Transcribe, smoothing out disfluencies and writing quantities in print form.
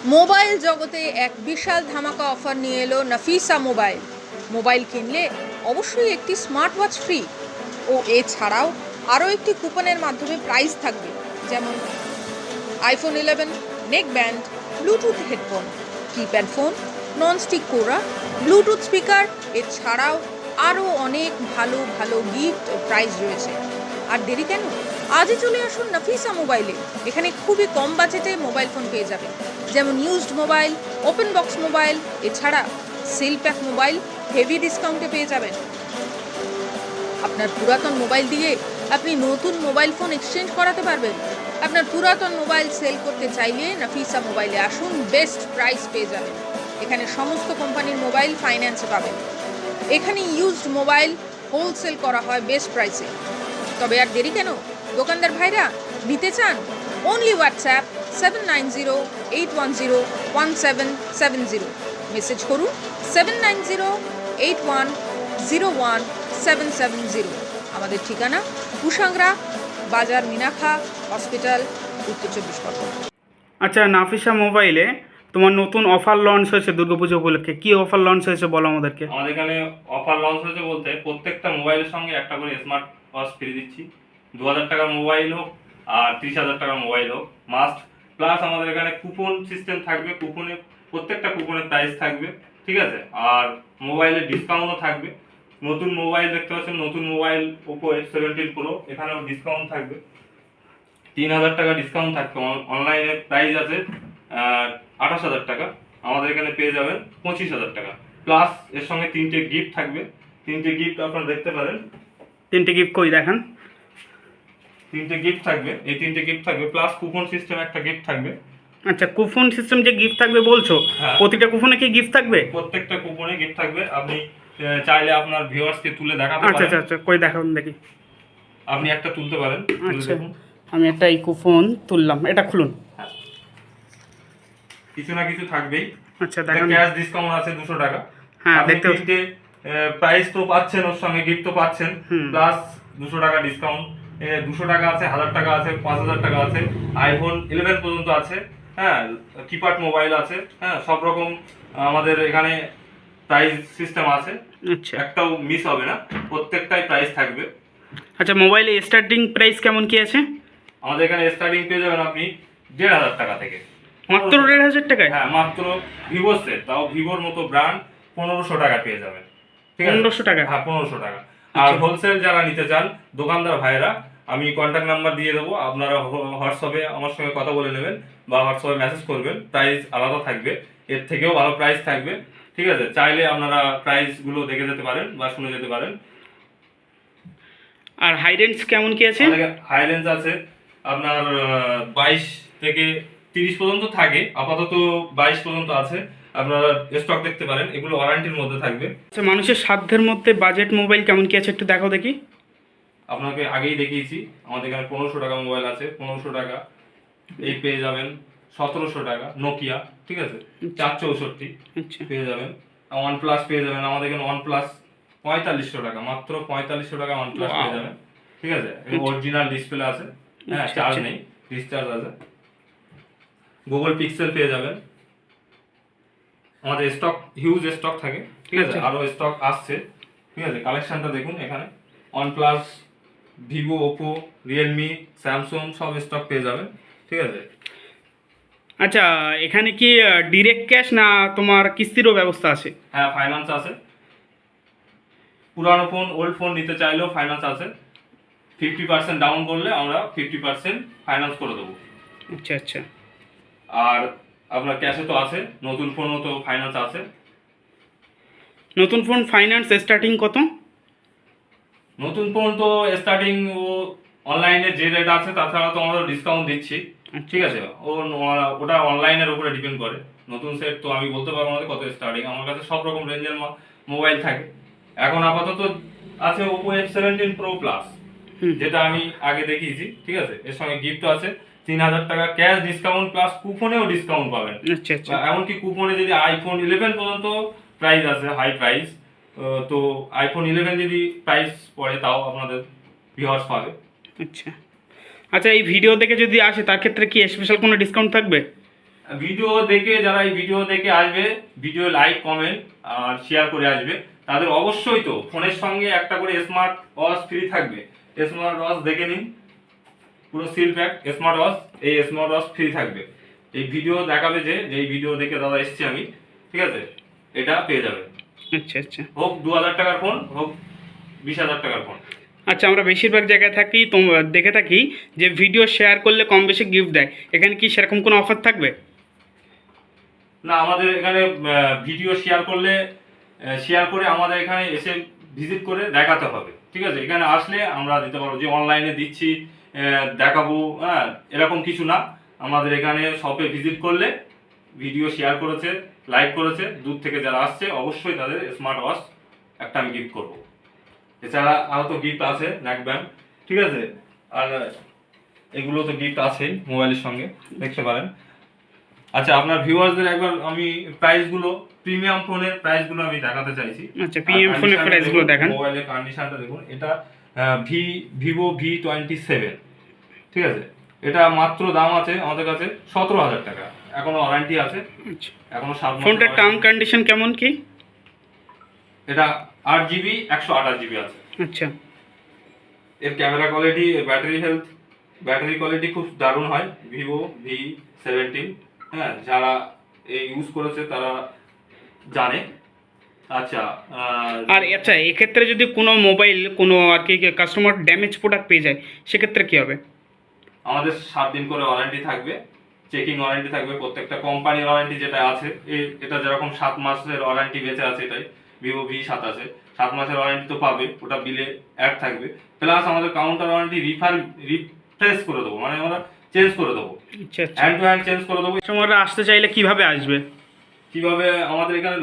Mobile জগতে এক বিশাল ধামাকা অফার নিয়ে এলো নাফিসা মোবাইল। মোবাইল কিনলে অবশ্যই একটি স্মার্ট ওয়াচ ফ্রি ও এছাড়াও আরও একটি কুপনের মাধ্যমে প্রাইজ থাকবে, যেমন iPhone 11 neck band, Bluetooth headphone, keypad phone, nonstick কোরা, ব্লুটুথ স্পিকার, এছাড়াও আরও অনেক ভালো ভালো গিফট ও প্রাইজ রয়েছে। আর দেরি কেন, আজই চলে আসুন নাফিসা মোবাইলে। এখানে খুবই কম বাজেটে মোবাইল ফোন পেয়ে যাবেন, যেমন used mobile, open box mobile, এছাড়া সেল প্যাক মোবাইল হেভি ডিসকাউন্টে পেয়ে যাবেন। আপনার পুরাতন মোবাইল দিয়ে আপনি নতুন মোবাইল ফোন এক্সচেঞ্জ করাতে পারবেন। আপনার পুরাতন মোবাইল সেল করতে চাইলে নাফিসা মোবাইলে আসুন, বেস্ট প্রাইস পেয়ে যাবেন। এখানে সমস্ত কোম্পানির মোবাইল ফাইন্যান্সে পাবেন। এখানে ইউজড মোবাইল হোলসেল করা হয় বেস্ট প্রাইসে। তবে আর দেরি কেন, দোকানদার ভাইরা নিতে চান? অনলি হোয়াটসঅ্যাপ 7908101770, মেসেজ করুন 7908101770। আমাদের ঠিকানা কুশাংরা বাজার, মিনাখা হসপিটাল, উত্তর 24 পরগনা। আচ্ছা, নাফিসা মোবাইলে তোমার নতুন অফার লঞ্চ হয়েছে দুর্গাপুজো উপলক্ষে। কি অফার লঞ্চ হয়েছে বলো আমাদেরকে। আমাদের এখানে অফার লঞ্চ হয়েছে বলতে প্রত্যেকটা মোবাইলের সঙ্গে একটা করে স্মার্ট ওয়াচ ফ্রি দিচ্ছি। 2000 টাকার মোবাইল হোক আর 30,000 টাকার মোবাইল হোক মাস্ট। প্লাস আমাদের এখানে কুপন সিস্টেম থাকবে, কুপনে প্রত্যেকটা কুপনের প্রাইস থাকবে, ঠিক আছে। আর মোবাইলের ডিসকাউন্টও থাকবে। নতুন মোবাইল দেখতে পাচ্ছেন, নতুন মোবাইল ওপো F17 Pro, এখানেও ডিসকাউন্ট থাকবে। 3000 টাকা ডিসকাউন্ট থাকবে। অনলাইনে প্রাইস আছে 28,000 টাকা, আমাদের এখানে পেয়ে যাবেন 25,000 টাকা। প্লাস এর সঙ্গে 3টে গিফট থাকবে। 3টে গিফট আপনারা দেখতে পারেন। 3টে গিফট কই দেখান। 3টে গিফট থাকবে, এই 3টে গিফট থাকবে, প্লাস কুপন সিস্টেম একটা গিফট থাকবে। আচ্ছা, কুপন সিস্টেম যে গিফট থাকবে বলছো, হ্যাঁ। প্রতিটা কুপনে কি গিফট থাকবে? প্রত্যেকটা কুপনে গিফট থাকবে। আপনি চাইলে আপনার ভিউয়ার্সকে তুলে দেখাতে আচ্ছা পারেন। আচ্ছা আচ্ছা, কই দেখান দেখি। আপনি একটা তুলতে পারেন, তুলে আচ্ছা, দেখুন। আমি একটা এই কুপন তুললাম, এটা খুলুন। কিছু না কিছু থাকবেই। আচ্ছা দেখান। ক্যাশ ডিসকাউন্ট আছে 200 টাকা। হ্যাঁ, আপনি দেখতে পাচ্ছি। 3টে প্রাইস তো পাচ্ছেন, ওর সঙ্গে গিফট তো পাচ্ছেন, প্লাস 200 টাকা ডিসকাউন্ট। 200 টাকা আছে, 1000 টাকা আছে, 5000 টাকা আছে, আইফোন 11 পর্যন্ত আছে, হ্যাঁ, কিপ্যাড মোবাইল আছে, হ্যাঁ, সব রকম আমাদের এখানে প্রাইস সিস্টেম আছে। আচ্ছা একটাও মিস হবে না, প্রত্যেকটাই প্রাইস থাকবে। আচ্ছা, মোবাইলে স্টার্টিং প্রাইস কেমন কি আছে? আমাদের এখানে স্টার্টিং পেয়ে যাবেন আপনি 1500 টাকা থেকে। মাত্র 1500 টাকায়? হ্যাঁ, মাত্র ভিভো সেট, তাও ভিভোর মতো ব্র্যান্ড 1500 টাকা পেয়ে যাবেন, ঠিক আছে। 1500 টাকা? হ্যাঁ, 1500 টাকা। আর হোলসেল যারা নিতে চান, দোকানদার ভাইরা, আমি কন্ট্যাক্ট নাম্বার দিয়ে দেবো, আপনারা হোয়াটসঅ্যাপে আমার সঙ্গে কথা বলে নেবেন বা হোয়াটসঅ্যাপে মেসেজ করবেন। প্রাইস আলাদা থাকবে, এর থেকেও ভালো প্রাইস থাকবে, ঠিক আছে। চাইলে আপনারা প্রাইসগুলো দেখে যেতে পারেন বা শুনে যেতে পারেন। আর হাই রেঞ্জ কেমন কি আছে? হাই রেঞ্জ আছে আপনার 22 থেকে 30 পর্যন্ত থাকে, আপাতত 22 পর্যন্ত আছে। আপনারা স্টক দেখতে পারেন, এগুলো ওয়ারেন্টির মধ্যে থাকবে। আচ্ছা, মানুষের সাধ্যের মধ্যে বাজেট মোবাইল কেমন কি আছে একটু দেখাও দেখি। আপনাকে আগেই দেখিয়েছি, আমাদের এখানে 1500 টাকা মোবাইল আছে। 1500 টাকা এই পেয়ে যাবেন। 1700 টাকা নোকিয়া, ঠিক আছে, 464 আচ্ছা পেয়ে যাবেন। ওয়ান প্লাস পেয়ে যাবেন, আমাদের এখানে ওয়ান প্লাস 4500 টাকা, মাত্র 4500 টাকা ওয়ান প্লাস পেয়ে যাবেন, ঠিক আছে। অরিজিনাল ডিসপ্লে আছে, হ্যাঁ, চার্জ নেই, ডিসচার্জ আছে। গুগল পিক্সেল পেয়ে যাবেন। আমাদের স্টক হিউজ স্টক থাকে, ঠিক আছে, আরো স্টক আসছে, ঠিক আছে। কালেকশনটা দেখুন এখানে, OnePlus, Vivo, Oppo, Realme, Samsung সব স্টক পেয়ে যাবেন, ঠিক আছে। আচ্ছা, এখানে কি ডিরেক্ট ক্যাশ না তোমার কিস্তিরও ব্যবস্থা আছে? হ্যাঁ, ফাইন্যান্স আছে। পুরানো ফোন, ওল্ড ফোন নিতে চাইলেও ফাইন্যান্স আছে। 50% ডাউন করলে আমরা 50% ফাইন্যান্স করে দেবো। আচ্ছা আচ্ছা। আর আপনার ক্যাশে তো আছে, নতুন ফোনও তো ফাইন্যান্স আছে। নতুন ফোন ফাইন্যান্স স্টার্টিং কত? নতুন ফোন তো স্টার্টিং ও অনলাইনে যে রেট আছে, তাছাড়া তো আমরা ডিসকাউন্ট দিচ্ছি, ঠিক আছে। ওটা অনলাইনের উপরে ডিপেন্ড করে। নতুন সেট তো আমি বলতে পারবো না কত স্টার্টিং, আমার কাছে সব রকম রেঞ্জের মোবাইল থাকে। এখন আপাতত আছে ওপো F17 Pro Plus, যেটা আমি আগে দেখিয়েছি, ঠিক আছে। এর সঙ্গে গিফটও আছে 3000 টাকা ক্যাশ ডিসকাউন্ট, প্লাস কুপনেও ডিসকাউন্ট পাবেন। আচ্ছা আচ্ছা। এমনকি কুপনে যদি আইফোন 11 পর্যন্ত প্রাইস আছে, হাই প্রাইস, তো আইফোন 11 যদি প্রাইস পড়ে তাও আপনাদের ভিউয়ার্স পাবে। আচ্ছা আচ্ছা, এই ভিডিও দেখে যদি আসে তার ক্ষেত্রে কি স্পেশাল কোনো ডিসকাউন্ট থাকবে? ভিডিও দেখে যারা এই ভিডিও দেখে আসবে, ভিডিও লাইক কমেন্ট আর শেয়ার করে আসবে, তাদের অবশ্যই তো ফোনের সঙ্গে একটা করে স্মার্ট ওয়াচ ফ্রি থাকবে। স্মার্ট ওয়াচ দেখে নিন, পুরো সিল প্যাক স্মার্ট ওয়াচ, এই স্মার্ট ওয়াচ ফ্রি থাকবে। এই ভিডিও দেখাবে যে এই ভিডিও দেখে দাদা এসেছি আমি, ঠিক আছে, এটা পেয়ে যাবে। আচ্ছা আচ্ছা হোক 2000 টাকার ফোন, হোক 20,000 টাকার ফোন। আচ্ছা, আমরা বেশিরভাগ জায়গায় থাকি দেখে থাকি যে ভিডিও শেয়ার করলে কম বেশি গিফট দেয়, এখানে কি সেরকম কোনো অফার থাকবে? না, আমাদের এখানে ভিডিও শেয়ার করে আমাদের এখানে এসে ভিজিট করে দেখাতে হবে, ঠিক আছে। এখানে আসলে আমরা দিতে পারবো, যে অনলাইনে দিচ্ছি দেখাবো, হ্যাঁ, এরকম কিছু না। আমাদের এখানে শপে ভিজিট করলে ভিডিও শেয়ার করেছে, লাইক করেছে, দূর থেকে যারা আসছে অবশ্যই তাদের স্মার্ট ওয়াচ একটা আমি গিফট করব। এছাড়া আরও তো গিফট আছে, নেক ব্যান্ড, ঠিক আছে, আর এগুলো তো গিফট আছেই মোবাইলের সঙ্গে, দেখতে পারেন। আচ্ছা, আপনার ভিউয়ার্সদের একবার আমি প্রাইসগুলো, প্রিমিয়াম ফোনের প্রাইসগুলো আমি দেখাতে চাইছি। আচ্ছা, প্রিমিয়াম ফোনের প্রাইসগুলো দেখান। মোবাইলের কন্ডিশনটা দেখুন। এটা ভিভো V27, ঠিক আছে। এটা মাত্র দাম আছে আমাদের কাছে 17,000 টাকা, এখনো ওয়ারেন্টি আছে, আচ্ছা, এখনো 7 মাস। ফোনটার টার্ম কন্ডিশন কেমন কি? এটা 8GB 128GB আছে। আচ্ছা, এর ক্যামেরা কোয়ালিটি, ব্যাটারি কোয়ালিটি খুব দারুণ হয় ভিভো V17, হ্যাঁ, যারা এই ইউজ করেছে তারা জানে। আচ্ছা, আর আচ্ছা, এক্ষেত্রে যদি কোনো মোবাইল কোনো আর কি কাস্টমার ড্যামেজ প্রোডাক্ট পেয়ে যায় সেক্ষেত্রে কি হবে? আমাদের 7 দিন করে ওয়ারেন্টি থাকবে, চেকিং ওয়ারেন্টি থাকবে। প্রত্যেকটা কোম্পানির ওয়ারেন্টি যেটা আছে, এটা যেরকম 7 মাসের ওয়ারেন্টি বেঁচে আছে, এটাই ভিভো V27, 7 মাসের ওয়ারেন্টি তো পাবে, ওটা বিলে অ্যাড থাকবে। প্লাস আমাদের কাউন্টার ওয়ারেন্টি রিফ্রেশ করে দেবো, মানে আমরা চেঞ্জ করে দেবো, আচ্ছা আচ্ছা, হ্যান্ড টু হ্যান্ড চেঞ্জ করে দেবো। কাস্টমাররা আসতে চাইলে কিভাবে আসবে? কিভাবে? আমাদের এখানে